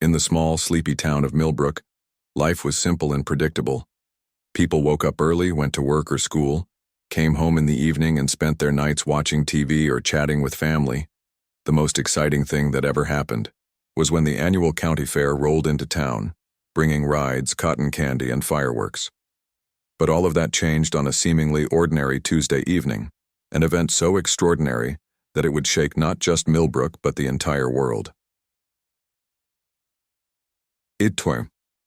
In the small, sleepy town of Millbrook, life was simple and predictable. People woke up early, went to work or school, came home in the evening and spent their nights watching TV or chatting with family. The most exciting thing that ever happened was when the annual county fair rolled into town, bringing rides, cotton candy, and fireworks. But all of that changed on a seemingly ordinary Tuesday evening, an event so extraordinary that it would shake not just Millbrook but the entire world. It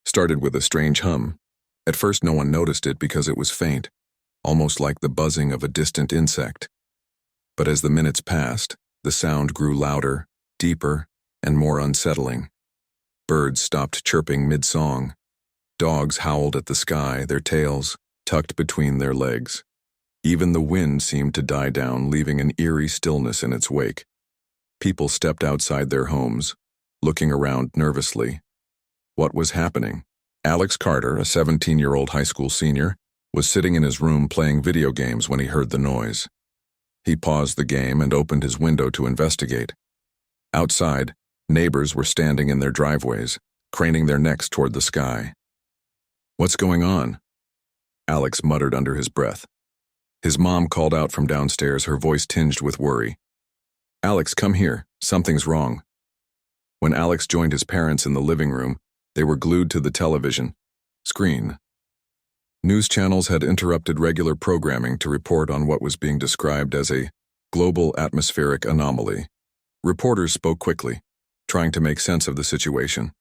started with a strange hum. At first no one noticed it because it was faint, almost like the buzzing of a distant insect. But as the minutes passed, the sound grew louder, deeper, and more unsettling. Birds stopped chirping mid-song. Dogs howled at the sky, their tails tucked between their legs. Even the wind seemed to die down, leaving an eerie stillness in its wake. People stepped outside their homes, looking around nervously. What was happening? Alex Carter, a 17-year-old high school senior, was sitting in his room playing video games when he heard the noise. He paused the game and opened his window to investigate. Outside, neighbors were standing in their driveways, craning their necks toward the sky. "What's going on?" Alex muttered under his breath. His mom called out from downstairs, her voice tinged with worry. "Alex, come here. Something's wrong." When Alex joined his parents in the living room, they were glued to the television screen. News channels had interrupted regular programming to report on what was being described as a global atmospheric anomaly. Reporters spoke quickly, trying to make sense of the situation.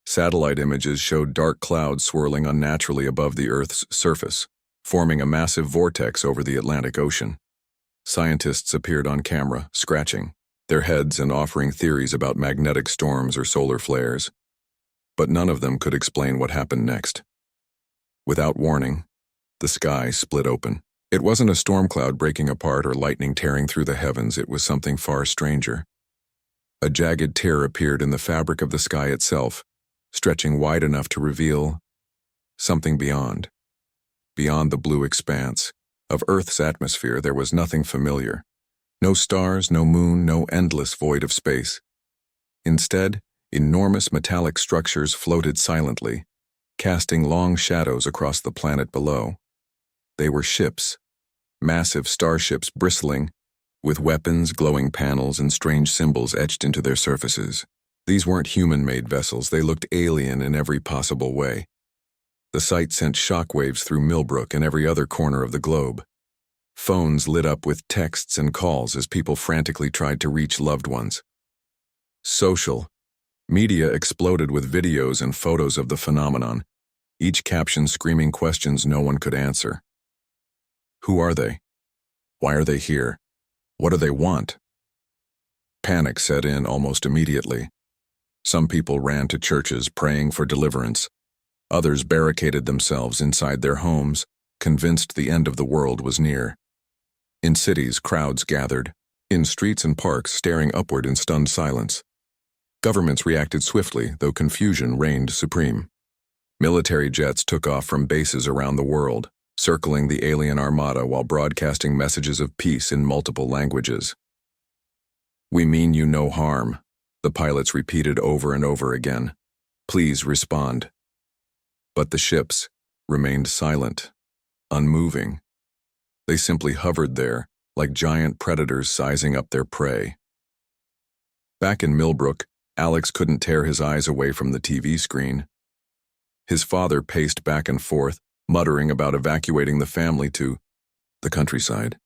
Satellite images showed dark clouds swirling unnaturally above the Earth's surface, forming a massive vortex over the Atlantic Ocean. Scientists appeared on camera, scratching their heads and offering theories about magnetic storms or solar flares. But none of them could explain what happened next. Without warning, the sky split open. It wasn't a storm cloud breaking apart or lightning tearing through the heavens, it was something far stranger. A jagged tear appeared in the fabric of the sky itself, stretching wide enough to reveal something beyond. Beyond the blue expanse of Earth's atmosphere, there was nothing familiar. No stars, no moon, no endless void of space. Instead, enormous metallic structures floated silently, casting long shadows across the planet below. They were ships, massive starships bristling with weapons, glowing panels, and strange symbols etched into their surfaces. These weren't human-made vessels, they looked alien in every possible way. The sight sent shockwaves through Millbrook and every other corner of the globe. Phones lit up with texts and calls as people frantically tried to reach loved ones. Social media exploded with videos and photos of the phenomenon, each caption screaming questions no one could answer. Who are they? Why are they here? What do they want? Panic set in almost immediately. Some people ran to churches praying for deliverance. Others barricaded themselves inside their homes, convinced the end of the world was near. In cities, crowds gathered, in streets and parks staring upward in stunned silence. Governments reacted swiftly, though confusion reigned supreme. Military jets took off from bases around the world, circling the alien armada while broadcasting messages of peace in multiple languages. "We mean you no harm," the pilots repeated over and over again. "Please respond." But the ships remained silent, unmoving. They simply hovered there, like giant predators sizing up their prey. Back in Millbrook, Alex couldn't tear his eyes away from the TV screen. His father paced back and forth, muttering about evacuating the family to the countryside.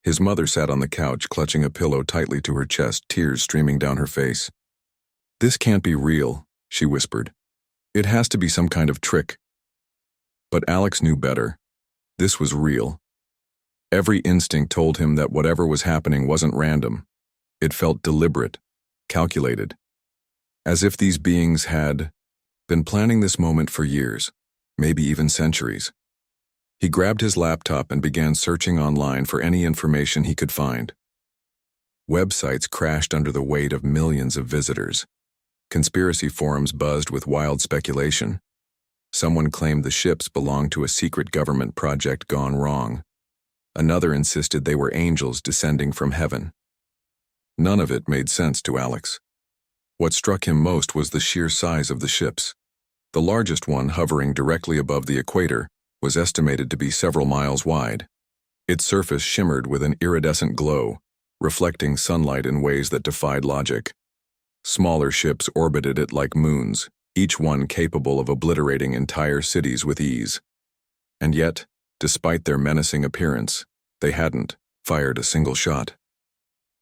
His mother sat on the couch, clutching a pillow tightly to her chest, tears streaming down her face. "This can't be real," she whispered. "It has to be some kind of trick." But Alex knew better. This was real. Every instinct told him that whatever was happening wasn't random. It felt deliberate, calculated, as if these beings had been planning this moment for years, maybe even centuries. He grabbed his laptop and began searching online for any information he could find. Websites crashed under the weight of millions of visitors. Conspiracy forums buzzed with wild speculation. Someone claimed the ships belonged to a secret government project gone wrong. Another insisted they were angels descending from heaven. None of it made sense to Alex. What struck him most was the sheer size of the ships. The largest one, hovering directly above the equator, was estimated to be several miles wide. Its surface shimmered with an iridescent glow, reflecting sunlight in ways that defied logic. Smaller ships orbited it like moons, each one capable of obliterating entire cities with ease. And yet, despite their menacing appearance, they hadn't fired a single shot.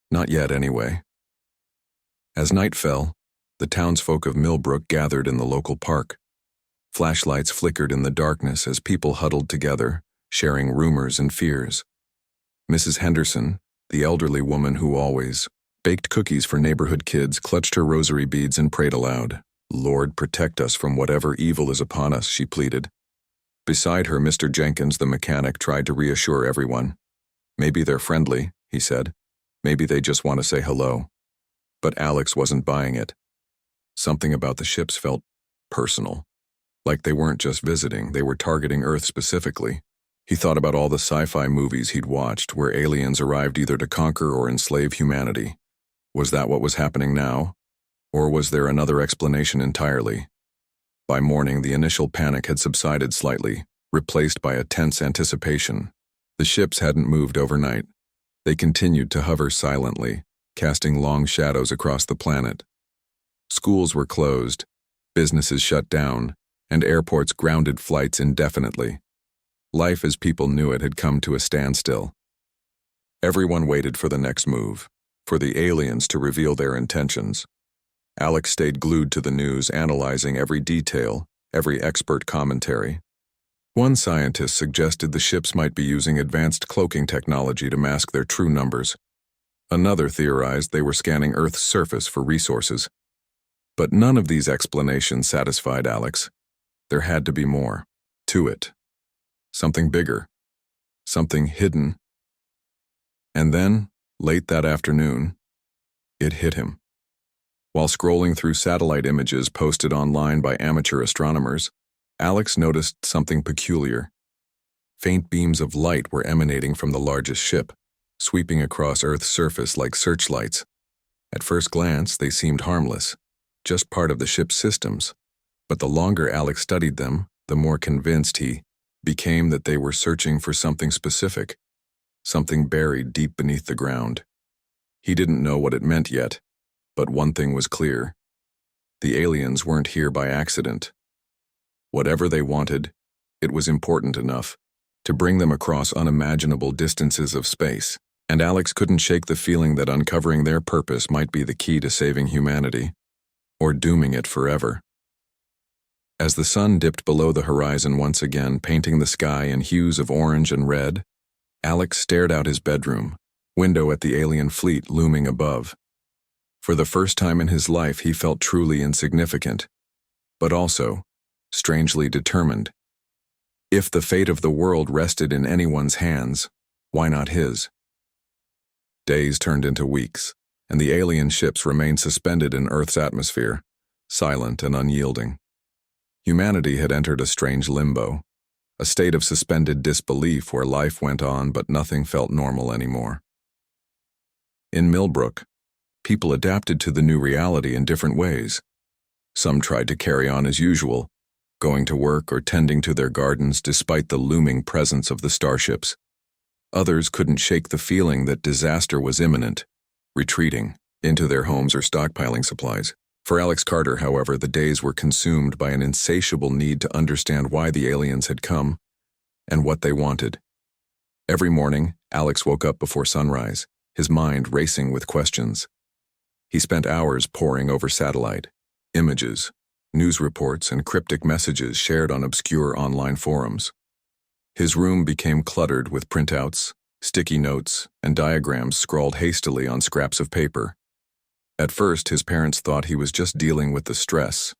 Not yet, anyway. As night fell, the townsfolk of Millbrook gathered in the local park. Flashlights flickered in the darkness as people huddled together, sharing rumors and fears. Mrs. Henderson, the elderly woman who always baked cookies for neighborhood kids, clutched her rosary beads and prayed aloud. "Lord, protect us from whatever evil is upon us," she pleaded. Beside her, Mr. Jenkins, the mechanic, tried to reassure everyone. "Maybe they're friendly," he said. "Maybe they just want to say hello." But Alex wasn't buying it. Something about the ships felt personal. Like they weren't just visiting, they were targeting Earth specifically. He thought about all the sci-fi movies he'd watched where aliens arrived either to conquer or enslave humanity. Was that what was happening now? Or was there another explanation entirely? By morning, the initial panic had subsided slightly, replaced by a tense anticipation. The ships hadn't moved overnight. They continued to hover silently, casting long shadows across the planet. Schools were closed, businesses shut down, and airports grounded flights indefinitely. Life as people knew it had come to a standstill. Everyone waited for the next move, for the aliens to reveal their intentions. Alex stayed glued to the news, analyzing every detail, every expert commentary. One scientist suggested the ships might be using advanced cloaking technology to mask their true numbers. Another theorized they were scanning Earth's surface for resources. But none of these explanations satisfied Alex. There had to be more to it. Something bigger. Something hidden. And then, late that afternoon, it hit him. While scrolling through satellite images posted online by amateur astronomers, Alex noticed something peculiar. Faint beams of light were emanating from the largest ship, sweeping across Earth's surface like searchlights. At first glance, they seemed harmless, just part of the ship's systems. But the longer Alex studied them, the more convinced he became that they were searching for something specific, something buried deep beneath the ground. He didn't know what it meant yet, but one thing was clear. The aliens weren't here by accident. Whatever they wanted, it was important enough to bring them across unimaginable distances of space, and Alex couldn't shake the feeling that uncovering their purpose might be the key to saving humanity, or dooming it forever. As the sun dipped below the horizon once again, painting the sky in hues of orange and red, Alex stared out his bedroom, window at the alien fleet looming above. For the first time in his life, he felt truly insignificant, but also strangely determined. If the fate of the world rested in anyone's hands, why not his? Days turned into weeks, and the alien ships remained suspended in Earth's atmosphere, silent and unyielding. Humanity had entered a strange limbo, a state of suspended disbelief where life went on but nothing felt normal anymore. In Millbrook, people adapted to the new reality in different ways. Some tried to carry on as usual, going to work or tending to their gardens despite the looming presence of the starships. Others couldn't shake the feeling that disaster was imminent, retreating into their homes or stockpiling supplies. For Alex Carter, however, the days were consumed by an insatiable need to understand why the aliens had come and what they wanted. Every morning, Alex woke up before sunrise, his mind racing with questions. He spent hours poring over satellite images, news reports, and cryptic messages shared on obscure online forums. His room became cluttered with printouts, sticky notes, and diagrams scrawled hastily on scraps of paper. At first, his parents thought he was just dealing with the stress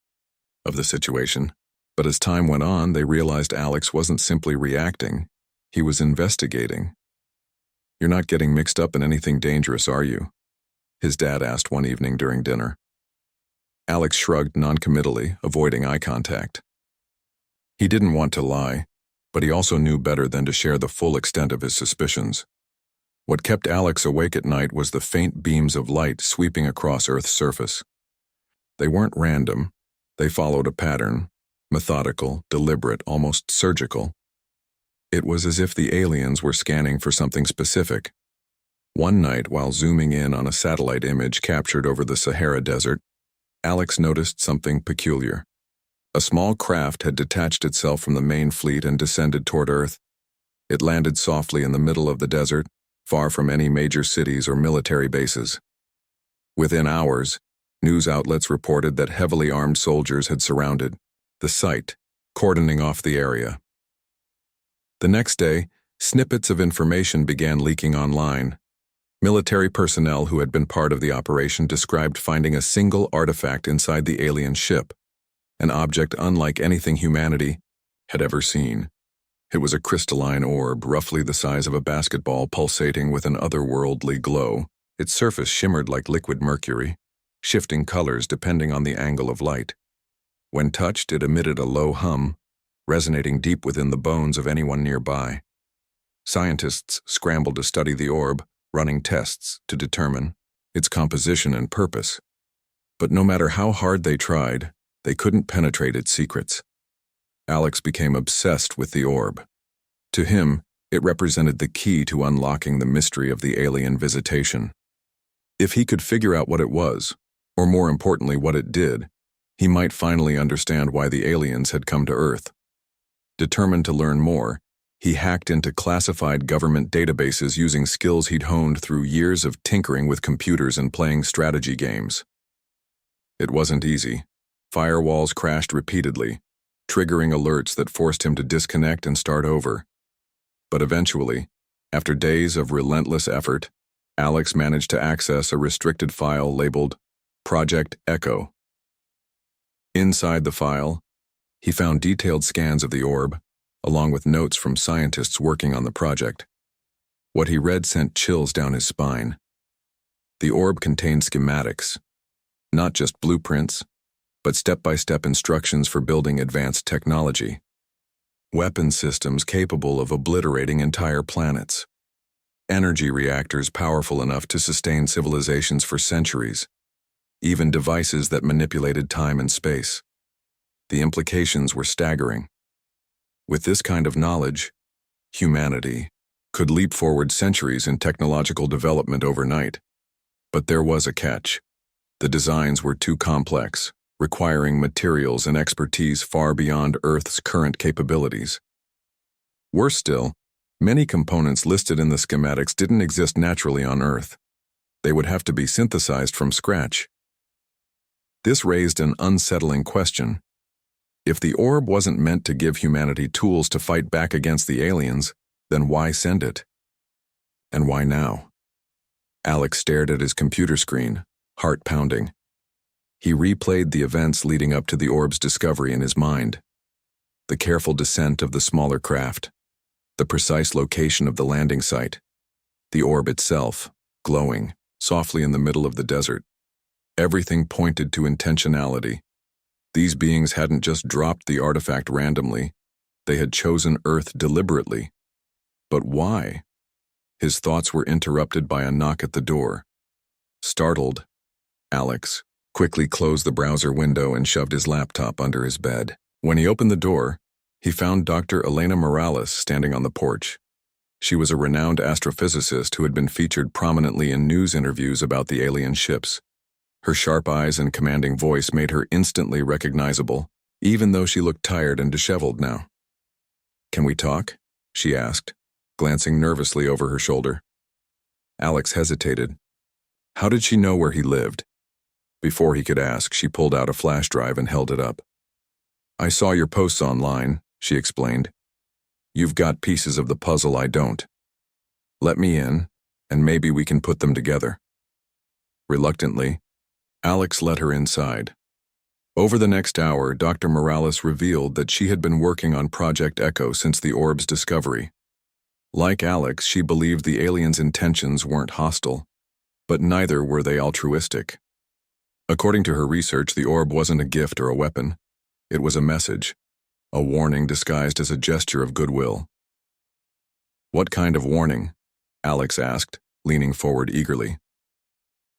of the situation, but as time went on, they realized Alex wasn't simply reacting, he was investigating. "You're not getting mixed up in anything dangerous, are you?" his dad asked one evening during dinner. Alex shrugged noncommittally, avoiding eye contact. He didn't want to lie, but he also knew better than to share the full extent of his suspicions. What kept Alex awake at night was the faint beams of light sweeping across Earth's surface. They weren't random. They followed a pattern, methodical, deliberate, almost surgical. It was as if the aliens were scanning for something specific. One night, while zooming in on a satellite image captured over the Sahara Desert, Alex noticed something peculiar. A small craft had detached itself from the main fleet and descended toward Earth. It landed softly in the middle of the desert, far from any major cities or military bases. Within hours, news outlets reported that heavily armed soldiers had surrounded the site, cordoning off the area. The next day, snippets of information began leaking online. Military personnel who had been part of the operation described finding a single artifact inside the alien ship, an object unlike anything humanity had ever seen. It was a crystalline orb, roughly the size of a basketball, pulsating with an otherworldly glow. Its surface shimmered like liquid mercury, shifting colors depending on the angle of light. When touched, it emitted a low hum, resonating deep within the bones of anyone nearby. Scientists scrambled to study the orb, running tests to determine its composition and purpose. But no matter how hard they tried, they couldn't penetrate its secrets. Alex became obsessed with the orb. To him, it represented the key to unlocking the mystery of the alien visitation. If he could figure out what it was, or more importantly what it did, he might finally understand why the aliens had come to Earth. Determined to learn more, he hacked into classified government databases using skills he'd honed through years of tinkering with computers and playing strategy games. It wasn't easy. Firewalls crashed repeatedly, triggering alerts that forced him to disconnect and start over. But eventually, after days of relentless effort, Alex managed to access a restricted file labeled Project Echo. Inside the file, he found detailed scans of the orb, along with notes from scientists working on the project. What he read sent chills down his spine. The orb contained schematics, not just blueprints, but step-by-step instructions for building advanced technology. Weapon systems capable of obliterating entire planets. Energy reactors powerful enough to sustain civilizations for centuries. Even devices that manipulated time and space. The implications were staggering. With this kind of knowledge, humanity could leap forward centuries in technological development overnight. But there was a catch. The designs were too complex, requiring materials and expertise far beyond Earth's current capabilities. Worse still, many components listed in the schematics didn't exist naturally on Earth. They would have to be synthesized from scratch. This raised an unsettling question. If the orb wasn't meant to give humanity tools to fight back against the aliens, then why send it? And why now? Alex stared at his computer screen, heart pounding. He replayed the events leading up to the orb's discovery in his mind. The careful descent of the smaller craft, the precise location of the landing site, the orb itself, glowing, softly in the middle of the desert. Everything pointed to intentionality. These beings hadn't just dropped the artifact randomly, they had chosen Earth deliberately. But why? His thoughts were interrupted by a knock at the door. Startled, Alex quickly closed the browser window and shoved his laptop under his bed. When he opened the door, he found Dr. Elena Morales standing on the porch. She was a renowned astrophysicist who had been featured prominently in news interviews about the alien ships. Her sharp eyes and commanding voice made her instantly recognizable, even though she looked tired and disheveled now. "Can we talk?" she asked, glancing nervously over her shoulder. Alex hesitated. How did she know where he lived? Before he could ask, she pulled out a flash drive and held it up. "I saw your posts online," she explained. "You've got pieces of the puzzle I don't. Let me in, and maybe we can put them together." Reluctantly, Alex let her inside. Over the next hour, Dr. Morales revealed that she had been working on Project Echo since the orb's discovery. Like Alex, she believed the aliens' intentions weren't hostile, but neither were they altruistic. According to her research, the orb wasn't a gift or a weapon. It was a message, a warning disguised as a gesture of goodwill. "What kind of warning?" Alex asked, leaning forward eagerly.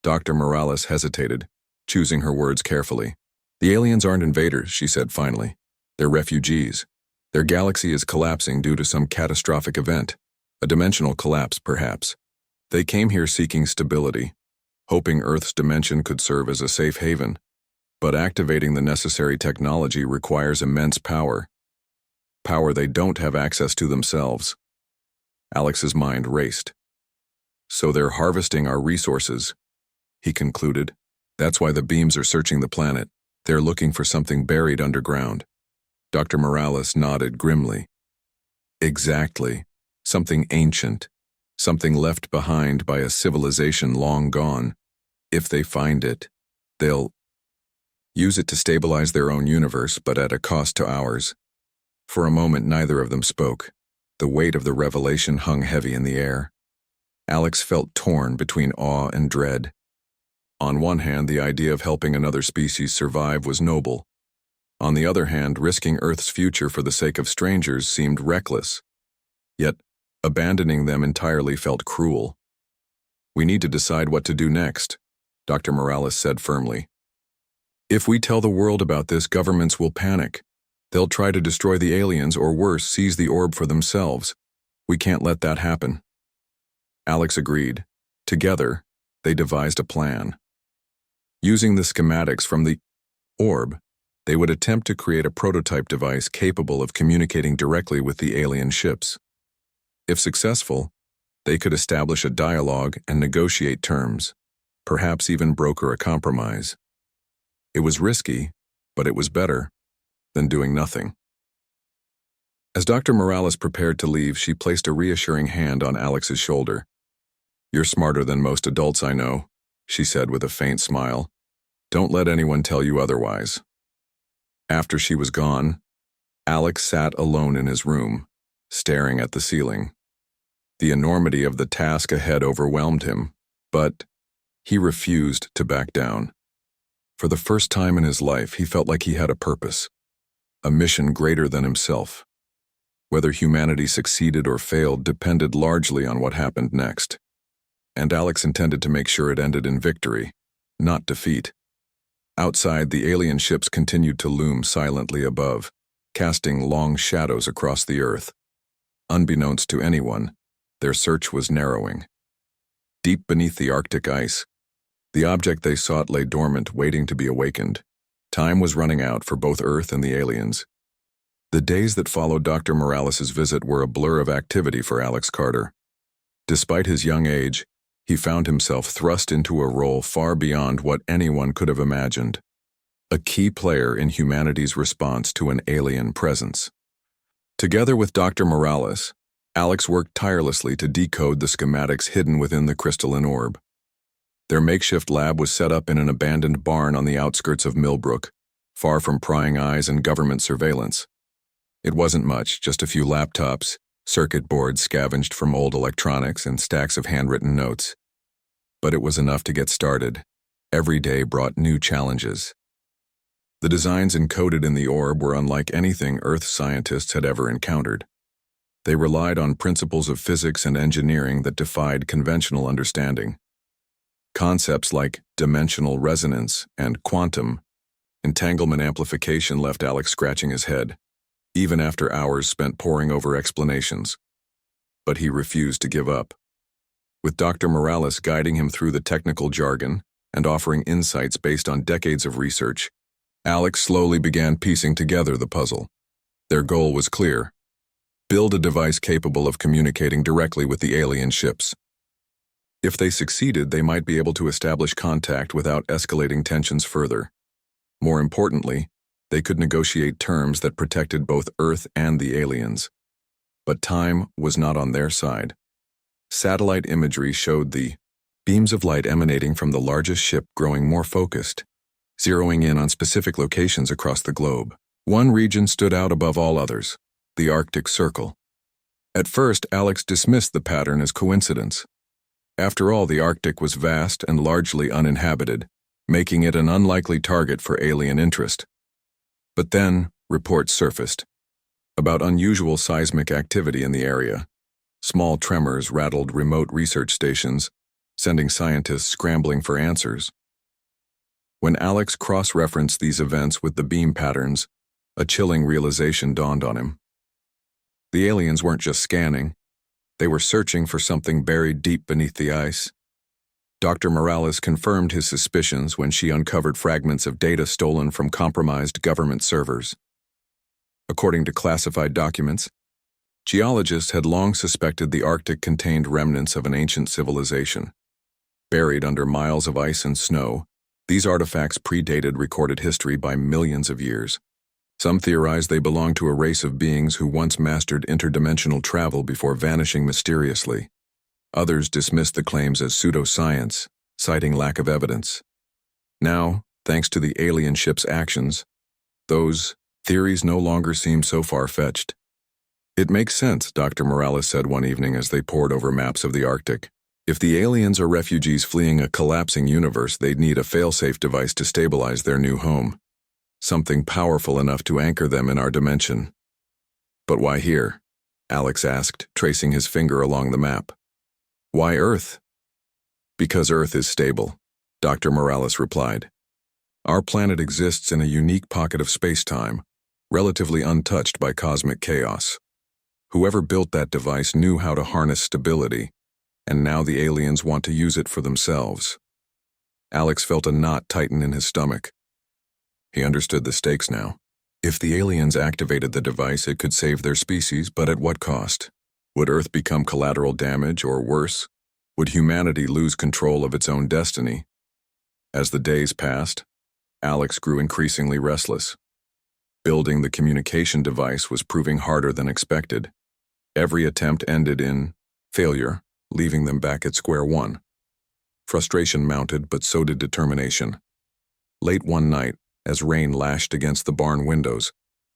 Dr. Morales hesitated, choosing her words carefully. The aliens aren't invaders, she said finally. They're refugees. Their galaxy is collapsing due to some catastrophic event. A dimensional collapse, perhaps. They came here seeking stability, hoping Earth's dimension could serve as a safe haven. But activating the necessary technology requires immense power. Power they don't have access to themselves. Alex's mind raced. So they're harvesting our resources, he concluded. That's why the beams are searching the planet. They're looking for something buried underground. Dr. Morales nodded grimly. Exactly. Something ancient. Something left behind by a civilization long gone. If they find it, they'll use it to stabilize their own universe, but at a cost to ours. For a moment, neither of them spoke. The weight of the revelation hung heavy in the air. Alex felt torn between awe and dread. On one hand, the idea of helping another species survive was noble. On the other hand, risking Earth's future for the sake of strangers seemed reckless. Yet, abandoning them entirely felt cruel. We need to decide what to do next, Dr. Morales said firmly. If we tell the world about this, governments will panic. They'll try to destroy the aliens or worse, seize the orb for themselves. We can't let that happen. Alex agreed. Together, they devised a plan. Using the schematics from the orb, they would attempt to create a prototype device capable of communicating directly with the alien ships. If successful, they could establish a dialogue and negotiate terms, perhaps even broker a compromise. It was risky, but it was better than doing nothing. As Dr. Morales prepared to leave, she placed a reassuring hand on Alex's shoulder. You're smarter than most adults I know, she said with a faint smile. Don't let anyone tell you otherwise. After she was gone, Alex sat alone in his room, staring at the ceiling. The enormity of the task ahead overwhelmed him, but he refused to back down. For the first time in his life, he felt like he had a purpose, a mission greater than himself. Whether humanity succeeded or failed depended largely on what happened next. And Alex intended to make sure it ended in victory, not defeat. Outside, the alien ships continued to loom silently above, casting long shadows across the earth. Unbeknownst to anyone, their search was narrowing. Deep beneath the Arctic ice, the object they sought lay dormant, waiting to be awakened. Time was running out for both Earth and the aliens. The days that followed Dr. Morales' visit were a blur of activity for Alex Carter. Despite his young age, he found himself thrust into a role far beyond what anyone could have imagined. A key player in humanity's response to an alien presence. Together with Dr. Morales, Alex worked tirelessly to decode the schematics hidden within the crystalline orb. Their makeshift lab was set up in an abandoned barn on the outskirts of Millbrook, far from prying eyes and government surveillance. It wasn't much, just a few laptops, circuit boards scavenged from old electronics, and stacks of handwritten notes. But it was enough to get started. Every day brought new challenges. The designs encoded in the orb were unlike anything Earth scientists had ever encountered. They relied on principles of physics and engineering that defied conventional understanding. Concepts like dimensional resonance and quantum entanglement amplification left Alex scratching his head, even after hours spent poring over explanations. But he refused to give up. With Dr. Morales guiding him through the technical jargon and offering insights based on decades of research, Alex slowly began piecing together the puzzle. Their goal was clear: build a device capable of communicating directly with the alien ships. If they succeeded, they might be able to establish contact without escalating tensions further. More importantly, they could negotiate terms that protected both Earth and the aliens. But time was not on their side. Satellite imagery showed the beams of light emanating from the largest ship growing more focused, zeroing in on specific locations across the globe. One region stood out above all others: the Arctic Circle. At first, Alex dismissed the pattern as coincidence. After all, the Arctic was vast and largely uninhabited, making it an unlikely target for alien interest. But then, reports surfaced about unusual seismic activity in the area. Small tremors rattled remote research stations, sending scientists scrambling for answers. When Alex cross-referenced these events with the beam patterns, a chilling realization dawned on him. The aliens weren't just scanning. They were searching for something buried deep beneath the ice. Dr. Morales confirmed his suspicions when she uncovered fragments of data stolen from compromised government servers. According to classified documents, geologists had long suspected the Arctic contained remnants of an ancient civilization. Buried under miles of ice and snow, these artifacts predated recorded history by millions of years. Some theorize they belong to a race of beings who once mastered interdimensional travel before vanishing mysteriously. Others dismiss the claims as pseudoscience, citing lack of evidence. Now, thanks to the alien ship's actions, those theories no longer seem so far-fetched. "It makes sense," Dr. Morales said one evening as they pored over maps of the Arctic. "If the aliens are refugees fleeing a collapsing universe, they'd need a fail-safe device to stabilize their new home. Something powerful enough to anchor them in our dimension." "But why here?" Alex asked, tracing his finger along the map. "Why Earth?" "Because Earth is stable," Dr. Morales replied. "Our planet exists in a unique pocket of space-time, relatively untouched by cosmic chaos. Whoever built that device knew how to harness stability, and now the aliens want to use it for themselves." Alex felt a knot tighten in his stomach. He understood the stakes now. If the aliens activated the device, it could save their species, but at what cost? Would Earth become collateral damage, or worse? Would humanity lose control of its own destiny? As the days passed, Alex grew increasingly restless. Building the communication device was proving harder than expected. Every attempt ended in failure, leaving them back at square one. Frustration mounted, but so did determination. Late one night, as rain lashed against the barn windows,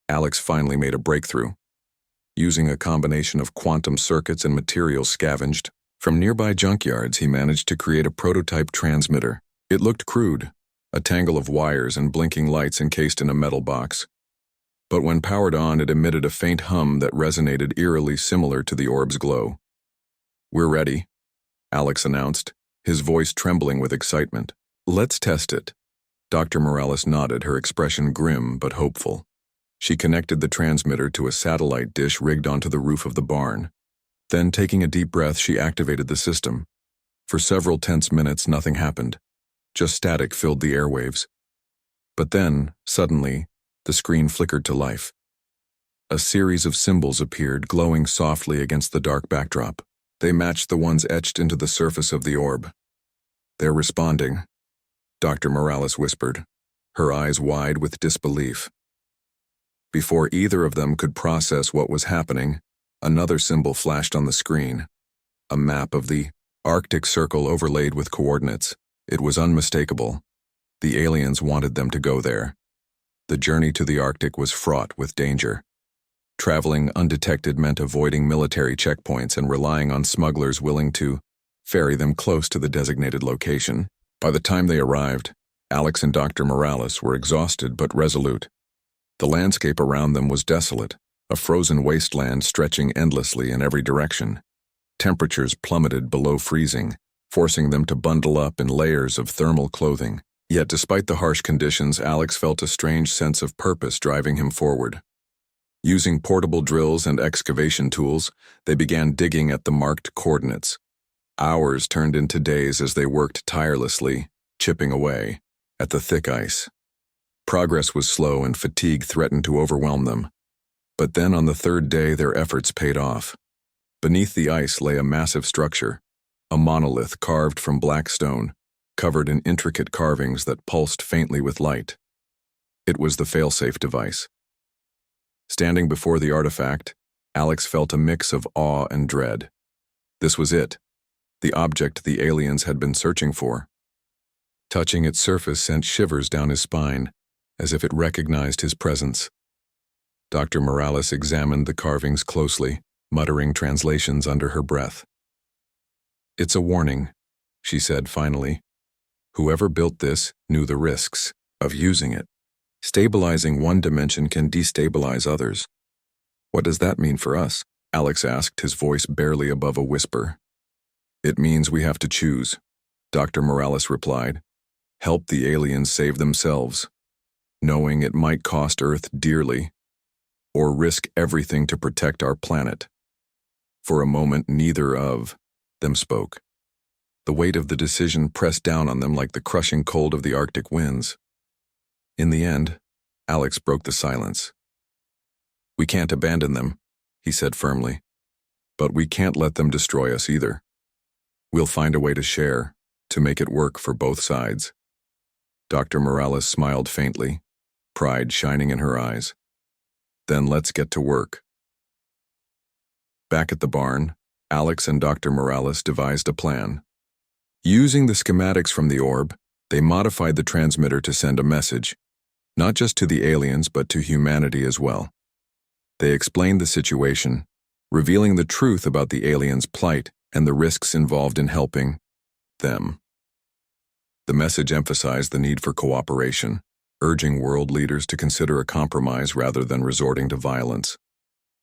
Alex finally made a breakthrough. Using a combination of quantum circuits and materials scavenged from nearby junkyards, he managed to create a prototype transmitter. It looked crude, a tangle of wires and blinking lights encased in a metal box. But when powered on, it emitted a faint hum that resonated eerily similar to the orb's glow. "We're ready," Alex announced, his voice trembling with excitement. "Let's test it." Dr. Morales nodded, her expression grim but hopeful. She connected the transmitter to a satellite dish rigged onto the roof of the barn. Then, taking a deep breath, she activated the system. For several tense minutes, nothing happened. Just static filled the airwaves. But then, suddenly, the screen flickered to life. A series of symbols appeared, glowing softly against the dark backdrop. They matched the ones etched into the surface of the orb. "They're responding," Dr. Morales whispered, her eyes wide with disbelief. Before either of them could process what was happening, another symbol flashed on the screen. A map of the Arctic Circle overlaid with coordinates. It was unmistakable. The aliens wanted them to go there. The journey to the Arctic was fraught with danger. Traveling undetected meant avoiding military checkpoints and relying on smugglers willing to ferry them close to the designated location. By the time they arrived, Alex and Dr. Morales were exhausted but resolute. The landscape around them was desolate, a frozen wasteland stretching endlessly in every direction. Temperatures plummeted below freezing, forcing them to bundle up in layers of thermal clothing. Yet despite the harsh conditions, Alex felt a strange sense of purpose driving him forward. Using portable drills and excavation tools, they began digging at the marked coordinates. Hours turned into days as they worked tirelessly, chipping away at the thick ice. Progress was slow and fatigue threatened to overwhelm them. But then on the third day, their efforts paid off. Beneath the ice lay a massive structure, a monolith carved from black stone, covered in intricate carvings that pulsed faintly with light. It was the failsafe device. Standing before the artifact, Alex felt a mix of awe and dread. This was it, the object the aliens had been searching for. Touching its surface sent shivers down his spine, as if it recognized his presence. Dr. Morales examined the carvings closely, muttering translations under her breath. "It's a warning," she said finally. "Whoever built this knew the risks of using it. Stabilizing one dimension can destabilize others." "What does that mean for us?" Alex asked, his voice barely above a whisper. "It means we have to choose," Dr. Morales replied. help the aliens save themselves, knowing it might cost Earth dearly, or risk everything to protect our planet. For a moment, neither of them spoke. The weight of the decision pressed down on them like the crushing cold of the Arctic winds. In the end, Alex broke the silence. "We can't abandon them," he said firmly. "But we can't let them destroy us either. We'll find a way to share, to make it work for both sides." Dr. Morales smiled faintly, pride shining in her eyes. "Then let's get to work." Back at the barn, Alex and Dr. Morales devised a plan. Using the schematics from the orb, they modified the transmitter to send a message, not just to the aliens but to humanity as well. They explained the situation, revealing the truth about the aliens' plight and the risks involved in helping them. The message emphasized the need for cooperation, urging world leaders to consider a compromise rather than resorting to violence.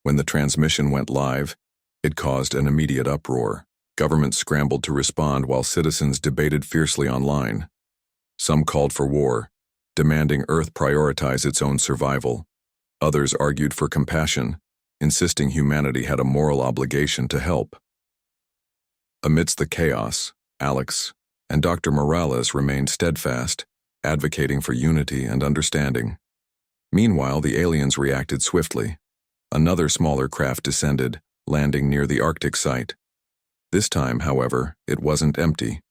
When the transmission went live, it caused an immediate uproar. Governments scrambled to respond while citizens debated fiercely online. Some called for war, demanding Earth prioritize its own survival. Others argued for compassion, insisting humanity had a moral obligation to help. Amidst the chaos, Alex and Dr. Morales remained steadfast, advocating for unity and understanding. Meanwhile, the aliens reacted swiftly. Another smaller craft descended, landing near the Arctic site. This time, however, it wasn't empty.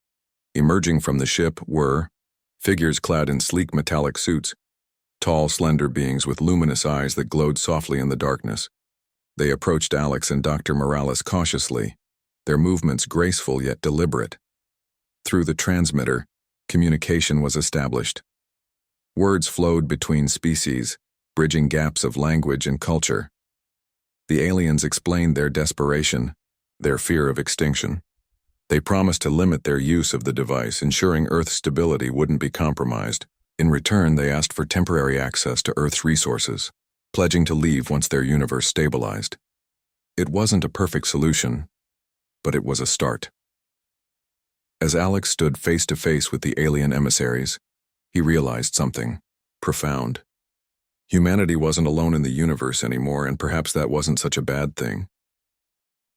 Emerging from the ship were figures clad in sleek metallic suits, tall, slender beings with luminous eyes that glowed softly in the darkness. They approached Alex and Dr. Morales cautiously, their movements graceful yet deliberate. Through the transmitter, communication was established. Words flowed between species, bridging gaps of language and culture. The aliens explained their desperation, their fear of extinction. They promised to limit their use of the device, ensuring Earth's stability wouldn't be compromised. In return, they asked for temporary access to Earth's resources, pledging to leave once their universe stabilized. It wasn't a perfect solution, but it was a start. As Alex stood face to face with the alien emissaries, he realized something profound. Humanity wasn't alone in the universe anymore, and perhaps that wasn't such a bad thing.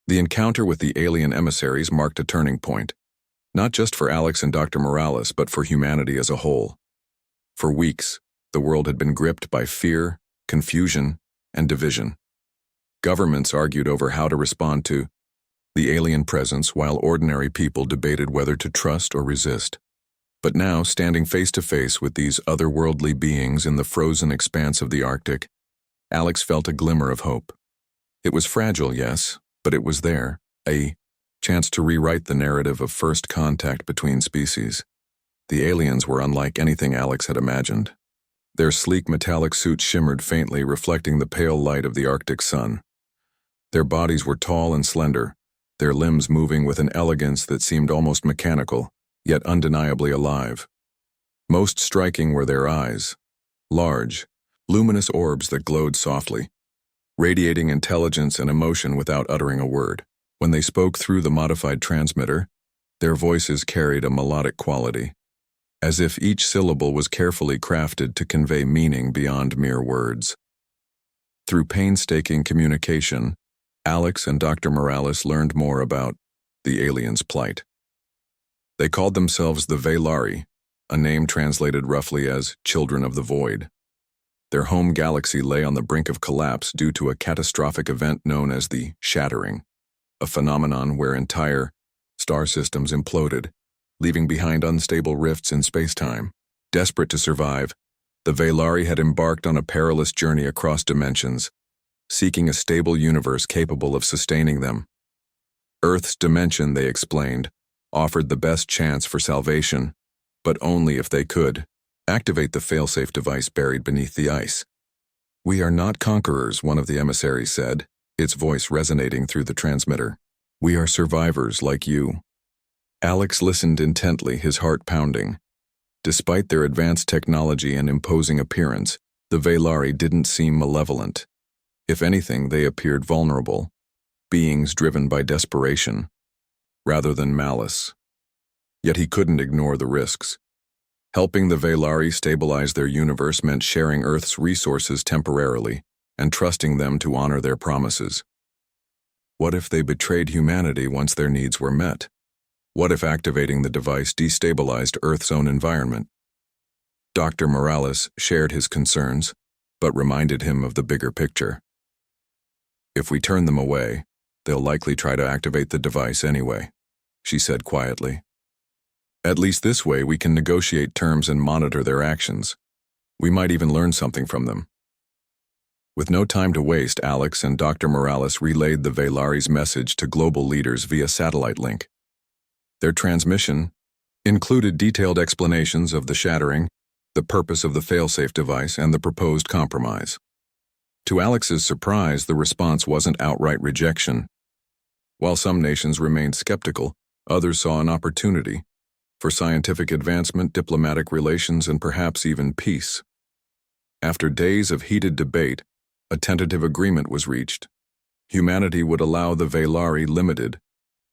The encounter with the alien emissaries marked a turning point, not just for Alex and Dr. Morales, but for humanity as a whole. For weeks, the world had been gripped by fear, confusion, and division. Governments argued over how to respond to the alien presence, while ordinary people debated whether to trust or resist. But now, standing face to face with these otherworldly beings in the frozen expanse of the Arctic, Alex felt a glimmer of hope. It was fragile, yes, but it was there, a chance to rewrite the narrative of first contact between species. The aliens were unlike anything Alex had imagined. Their sleek metallic suits shimmered faintly, reflecting the pale light of the Arctic sun. Their bodies were tall and slender, their limbs moving with an elegance that seemed almost mechanical, yet undeniably alive. Most striking were their eyes, large, luminous orbs that glowed softly, radiating intelligence and emotion without uttering a word. When they spoke through the modified transmitter, their voices carried a melodic quality, as if each syllable was carefully crafted to convey meaning beyond mere words. Through painstaking communication, Alex and Dr. Morales learned more about the aliens' plight. They called themselves the Marries, a name translated roughly as Children of the Void. Their home galaxy lay on the brink of collapse due to a catastrophic event known as the Shattering, a phenomenon where entire star systems imploded, leaving behind unstable rifts in space-time. Desperate to survive, the Marries had embarked on a perilous journey across dimensions, seeking a stable universe capable of sustaining them. Earth's dimension, they explained, offered the best chance for salvation, but only if they could activate the failsafe device buried beneath the ice. "We are not conquerors," one of the emissaries said, its voice resonating through the transmitter. "We are survivors like you." Alex listened intently, his heart pounding. Despite their advanced technology and imposing appearance, the Marries didn't seem malevolent. If anything, they appeared vulnerable, beings driven by desperation, rather than malice. Yet he couldn't ignore the risks. Helping the Velari stabilize their universe meant sharing Earth's resources temporarily and trusting them to honor their promises. What if they betrayed humanity once their needs were met? What if activating the device destabilized Earth's own environment? Dr. Morales shared his concerns, but reminded him of the bigger picture. If we turn them away, they'll likely try to activate the device anyway, she said quietly. At least this way we can negotiate terms and monitor their actions. We might even learn something from them. With no time to waste, Alex and Dr. Morales relayed the Velari's message to global leaders via satellite link. Their transmission included detailed explanations of the shattering, the purpose of the failsafe device, and the proposed compromise. To Alex's surprise, the response wasn't outright rejection. While some nations remained skeptical, others saw an opportunity for scientific advancement, diplomatic relations, and perhaps even peace. After days of heated debate, a tentative agreement was reached. Humanity would allow the Velari limited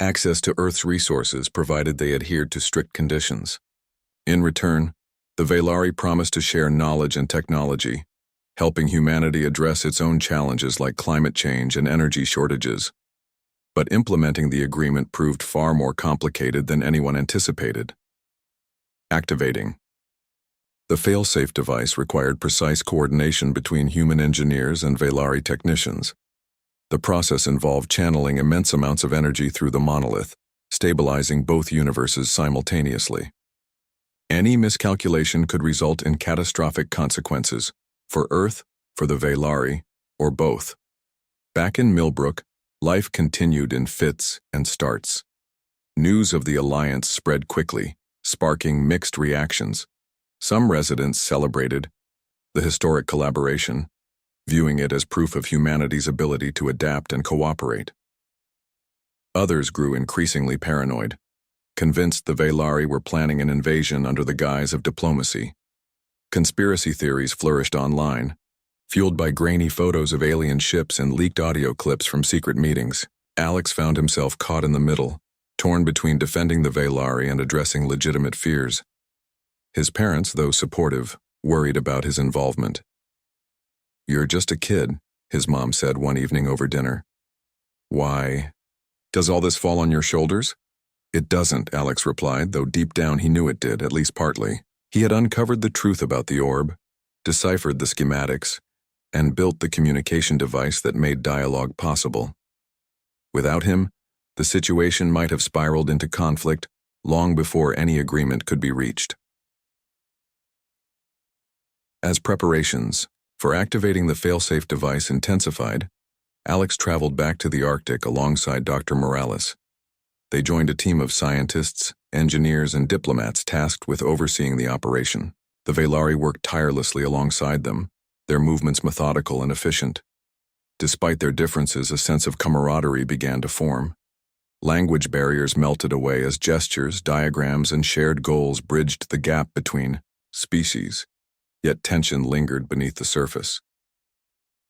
access to Earth's resources provided they adhered to strict conditions. In return, the Velari promised to share knowledge and technology, helping humanity address its own challenges like climate change and energy shortages. But implementing the agreement proved far more complicated than anyone anticipated. Activating. The failsafe device required precise coordination between human engineers and Velari technicians. The process involved channeling immense amounts of energy through the monolith, stabilizing both universes simultaneously. Any miscalculation could result in catastrophic consequences, for Earth, for the Velari, or both. Back in Millbrook, life continued in fits and starts. News of the alliance spread quickly, sparking mixed reactions. Some residents celebrated the historic collaboration, viewing it as proof of humanity's ability to adapt and cooperate. Others grew increasingly paranoid, convinced the Velari were planning an invasion under the guise of diplomacy. Conspiracy theories flourished online, fueled by grainy photos of alien ships and leaked audio clips from secret meetings. Alex found himself caught in the middle, torn between defending the Velari and addressing legitimate fears. His parents, though supportive, worried about his involvement. "You're just a kid," his mom said one evening over dinner. "Why? Does all this fall on your shoulders?" "It doesn't," Alex replied, though deep down he knew it did, at least partly. He had uncovered the truth about the orb, deciphered the schematics, and built the communication device that made dialogue possible. Without him, the situation might have spiraled into conflict long before any agreement could be reached. As preparations for activating the failsafe device intensified, Alex traveled back to the Arctic alongside Dr. Morales. They joined a team of scientists, engineers, and diplomats tasked with overseeing the operation. The Velari worked tirelessly alongside them, their movements methodical and efficient. Despite their differences, a sense of camaraderie began to form. Language barriers melted away as gestures, diagrams, and shared goals bridged the gap between species, yet tension lingered beneath the surface.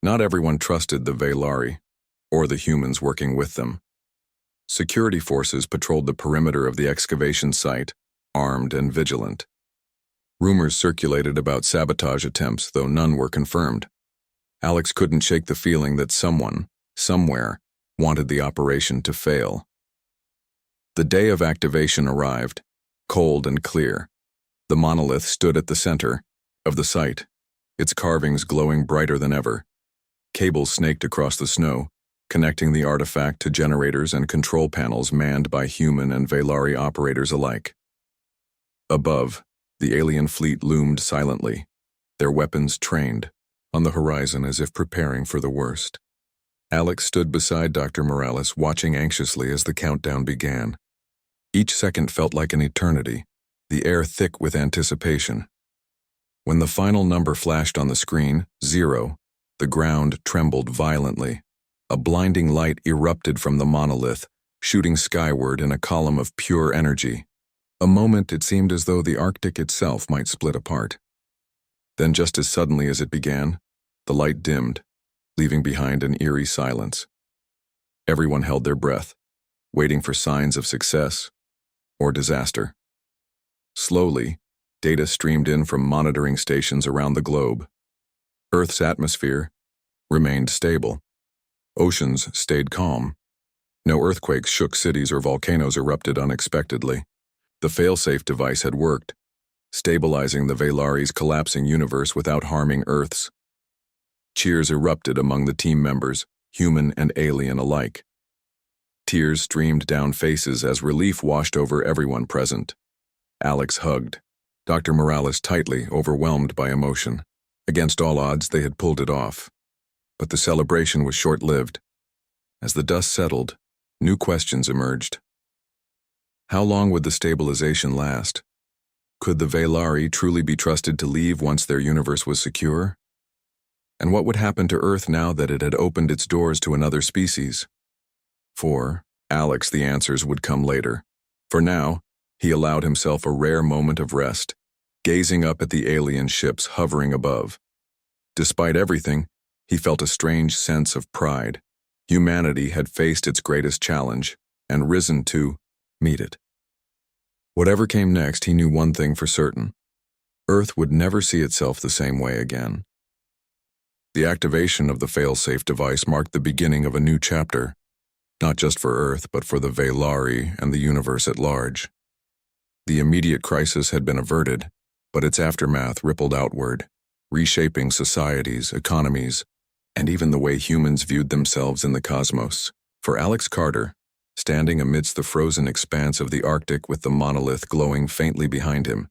Not everyone trusted the Velari, or the humans working with them. Security forces patrolled the perimeter of the excavation site, armed and vigilant. Rumors circulated about sabotage attempts, though none were confirmed. Alex couldn't shake the feeling that someone, somewhere, wanted the operation to fail. The day of activation arrived, cold and clear. The monolith stood at the center of the site, its carvings glowing brighter than ever. Cables snaked across the snow, connecting the artifact to generators and control panels manned by human and Velari operators alike. Above, the alien fleet loomed silently, their weapons trained, on the horizon as if preparing for the worst. Alex stood beside Dr. Morales, watching anxiously as the countdown began. Each second felt like an eternity, the air thick with anticipation. When the final number flashed on the screen, 0, the ground trembled violently. A blinding light erupted from the monolith, shooting skyward in a column of pure energy. A moment it seemed as though the Arctic itself might split apart. Then just as suddenly as it began, the light dimmed, leaving behind an eerie silence. Everyone held their breath, waiting for signs of success or disaster. Slowly, Data streamed in from monitoring stations around the globe. Earth's atmosphere remained stable. Oceans stayed calm. No earthquakes shook cities or volcanoes erupted unexpectedly. The failsafe device had worked, stabilizing the Valari's collapsing universe without harming Earth's. Cheers erupted among the team members, human and alien alike. Tears streamed down faces as relief washed over everyone present. Alex hugged Dr. Morales tightly, overwhelmed by emotion. Against all odds, they had pulled it off. But the celebration was short-lived. As the dust settled, new questions emerged. How long would the stabilization last? Could the Valari truly be trusted to leave once their universe was secure? And what would happen to Earth now that it had opened its doors to another species? For Alex, the answers would come later. For now, he allowed himself a rare moment of rest, gazing up at the alien ships hovering above. Despite everything, he felt a strange sense of pride. Humanity had faced its greatest challenge and risen to meet it. Whatever came next, he knew one thing for certain. Earth would never see itself the same way again. The activation of the failsafe device marked the beginning of a new chapter, not just for Earth, but for the Valari and the universe at large. The immediate crisis had been averted, but its aftermath rippled outward, reshaping societies, economies, and even the way humans viewed themselves in the cosmos. For Alex Carter, standing amidst the frozen expanse of the Arctic with the monolith glowing faintly behind him,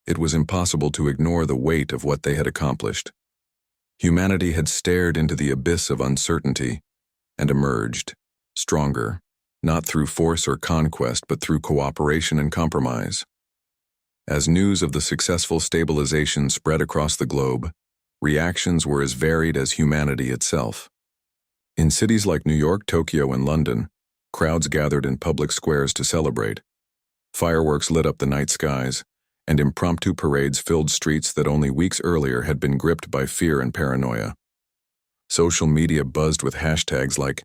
it was impossible to ignore the weight of what they had accomplished. Humanity had stared into the abyss of uncertainty and emerged, stronger, not through force or conquest, but through cooperation and compromise. As news of the successful stabilization spread across the globe, reactions were as varied as humanity itself. In cities like New York, Tokyo, and London, crowds gathered in public squares to celebrate. Fireworks lit up the night skies, and impromptu parades filled streets that only weeks earlier had been gripped by fear and paranoia. Social media buzzed with hashtags like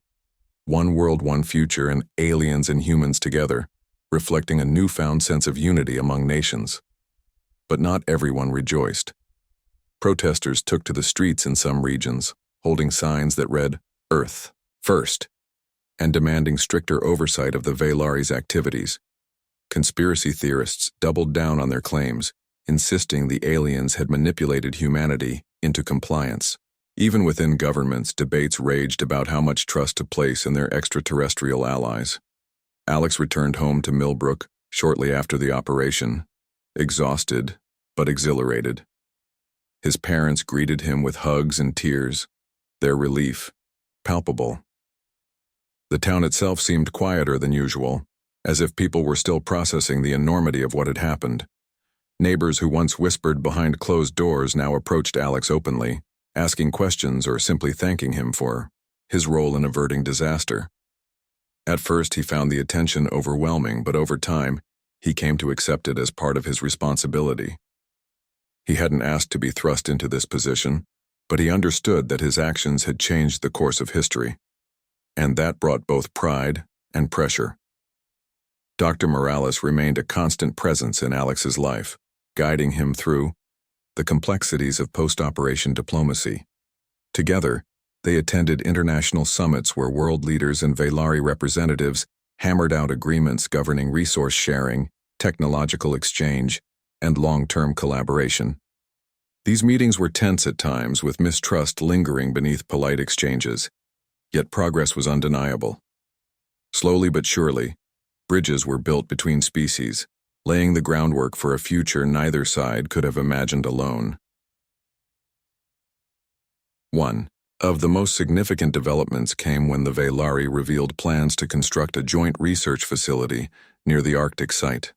One World, One Future and Aliens and Humans Together, reflecting a newfound sense of unity among nations. But not everyone rejoiced. Protesters took to the streets in some regions, holding signs that read, Earth, First, and demanding stricter oversight of the Valari's activities. Conspiracy theorists doubled down on their claims, insisting the aliens had manipulated humanity into compliance. Even within governments, debates raged about how much trust to place in their extraterrestrial allies. Alex returned home to Millbrook shortly after the operation, exhausted but exhilarated. His parents greeted him with hugs and tears, their relief palpable. The town itself seemed quieter than usual, as if people were still processing the enormity of what had happened. Neighbors who once whispered behind closed doors now approached Alex openly, asking questions or simply thanking him for his role in averting disaster. At first, he found the attention overwhelming, but over time, he came to accept it as part of his responsibility. He hadn't asked to be thrust into this position, but he understood that his actions had changed the course of history, and that brought both pride and pressure. Dr. Morales remained a constant presence in Alex's life, guiding him through the complexities of post-operation diplomacy. Together, they attended international summits where world leaders and Valari representatives hammered out agreements governing resource sharing, technological exchange, and long-term collaboration. These meetings were tense at times, with mistrust lingering beneath polite exchanges, yet progress was undeniable. Slowly but surely, bridges were built between species, laying the groundwork for a future neither side could have imagined alone. 1. Of the most significant developments came when the Valari revealed plans to construct a joint research facility near the Arctic site.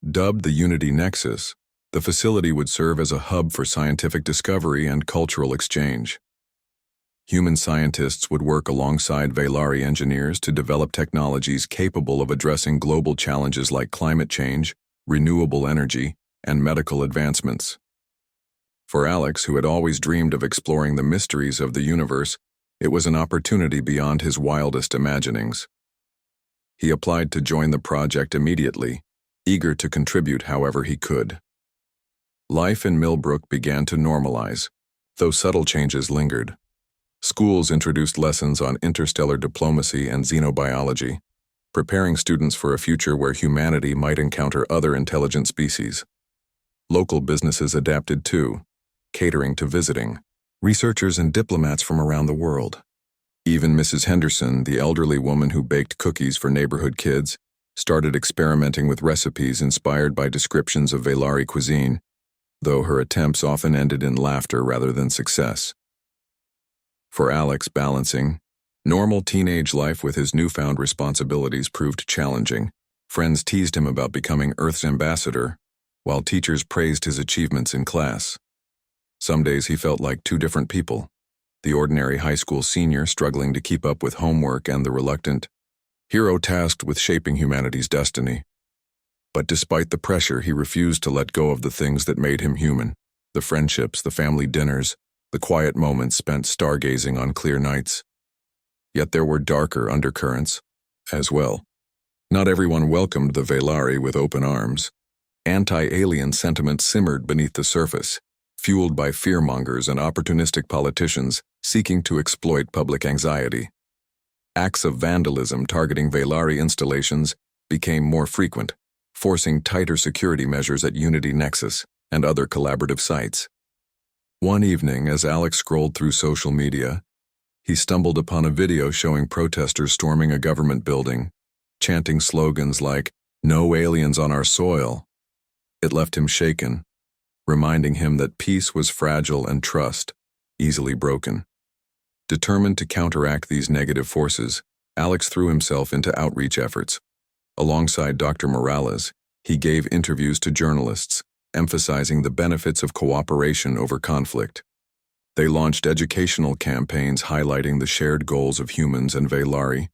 Dubbed the Unity Nexus, the facility would serve as a hub for scientific discovery and cultural exchange. Human scientists would work alongside Valari engineers to develop technologies capable of addressing global challenges like climate change, renewable energy, and medical advancements. For Alex, who had always dreamed of exploring the mysteries of the universe, it was an opportunity beyond his wildest imaginings. He applied to join the project immediately, eager to contribute however he could. Life in Millbrook began to normalize, though subtle changes lingered. Schools introduced lessons on interstellar diplomacy and xenobiology, preparing students for a future where humanity might encounter other intelligent species. Local businesses adapted too, catering to visiting researchers and diplomats from around the world. Even Mrs. Henderson, the elderly woman who baked cookies for neighborhood kids, started experimenting with recipes inspired by descriptions of Veilari cuisine, though her attempts often ended in laughter rather than success. For Alex, balancing normal teenage life with his newfound responsibilities proved challenging. Friends teased him about becoming Earth's ambassador, while teachers praised his achievements in class. Some days he felt like two different people, the ordinary high school senior struggling to keep up with homework and the reluctant hero tasked with shaping humanity's destiny. But despite the pressure, he refused to let go of the things that made him human, the friendships, the family dinners, the quiet moments spent stargazing on clear nights. Yet there were darker undercurrents as well. Not everyone welcomed the Veilari with open arms. Anti-alien sentiment simmered beneath the surface, fueled by fearmongers and opportunistic politicians seeking to exploit public anxiety. Acts of vandalism targeting Veilari installations became more frequent, forcing tighter security measures at Unity Nexus and other collaborative sites. One evening, as Alex scrolled through social media, he stumbled upon a video showing protesters storming a government building, chanting slogans like, "No aliens on our soil." It left him shaken, reminding him that peace was fragile and trust easily broken. Determined to counteract these negative forces, Alex threw himself into outreach efforts. Alongside Dr. Morales, he gave interviews to journalists, emphasizing the benefits of cooperation over conflict. They launched educational campaigns highlighting the shared goals of humans and Veilari,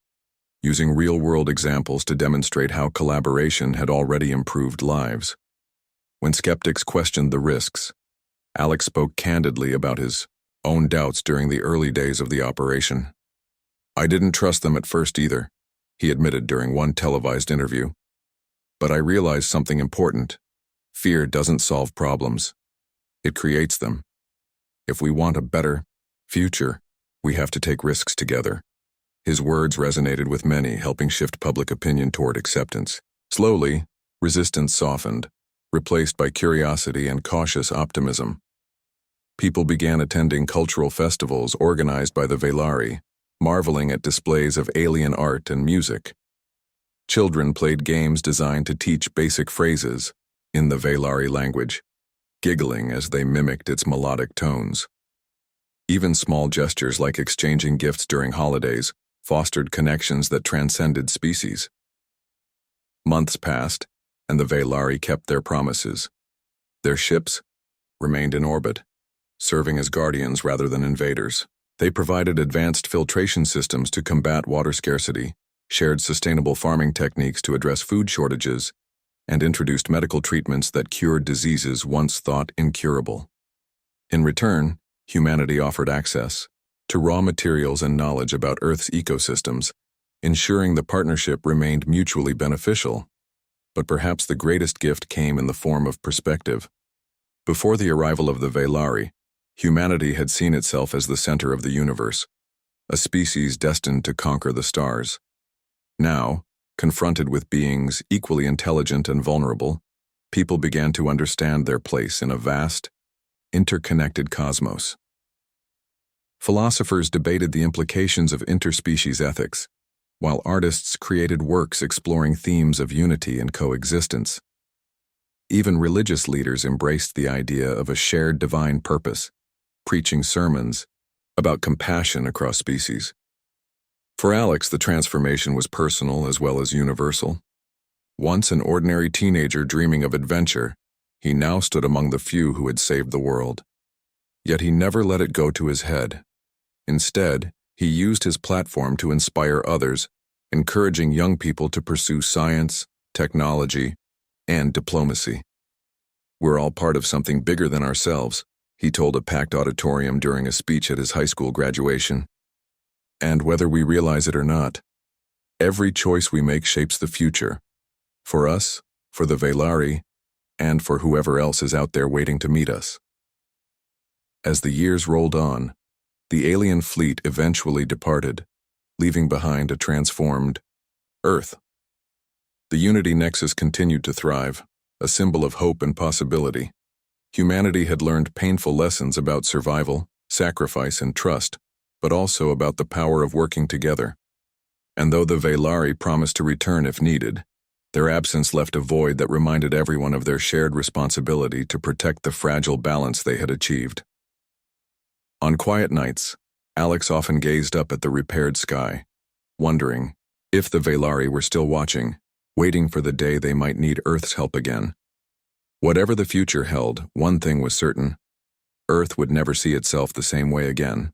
using real-world examples to demonstrate how collaboration had already improved lives. When skeptics questioned the risks, Alex spoke candidly about his own doubts during the early days of the operation. "I didn't trust them at first either," he admitted during one televised interview. "But I realized something important. Fear doesn't solve problems. It creates them. If we want a better future, we have to take risks together." His words resonated with many, helping shift public opinion toward acceptance. Slowly, resistance softened, replaced by curiosity and cautious optimism. People began attending cultural festivals organized by the Veilari, marveling at displays of alien art and music. Children played games designed to teach basic phrases in the Veilari language, giggling as they mimicked its melodic tones. Even small gestures like exchanging gifts during holidays fostered connections that transcended species. Months passed, and the Veilari kept their promises. Their ships remained in orbit, serving as guardians rather than invaders. They provided advanced filtration systems to combat water scarcity, shared sustainable farming techniques to address food shortages, and introduced medical treatments that cured diseases once thought incurable. In return, humanity offered access to raw materials and knowledge about Earth's ecosystems, ensuring the partnership remained mutually beneficial. But perhaps the greatest gift came in the form of perspective. Before the arrival of the Veilari, humanity had seen itself as the center of the universe, a species destined to conquer the stars. Now, confronted with beings equally intelligent and vulnerable, people began to understand their place in a vast, interconnected cosmos. Philosophers debated the implications of interspecies ethics, while artists created works exploring themes of unity and coexistence. Even religious leaders embraced the idea of a shared divine purpose, preaching sermons about compassion across species. For Alex, the transformation was personal as well as universal. Once an ordinary teenager dreaming of adventure, he now stood among the few who had saved the world. Yet he never let it go to his head. Instead, he used his platform to inspire others, encouraging young people to pursue science, technology, and diplomacy. "We're all part of something bigger than ourselves," he told a packed auditorium during a speech at his high school graduation. "And whether we realize it or not, every choice we make shapes the future. For us, for the Veilari, and for whoever else is out there waiting to meet us. As the years rolled on, the alien fleet eventually departed, leaving behind a transformed Earth. The Unity Nexus continued to thrive, a symbol of hope and possibility. Humanity had learned painful lessons about survival, sacrifice, and trust, but also about the power of working together. And though the Velari promised to return if needed, their absence left a void that reminded everyone of their shared responsibility to protect the fragile balance they had achieved. On quiet nights, Alex often gazed up at the repaired sky, wondering if the Velari were still watching, waiting for the day they might need Earth's help again. Whatever the future held, one thing was certain: Earth would never see itself the same way again.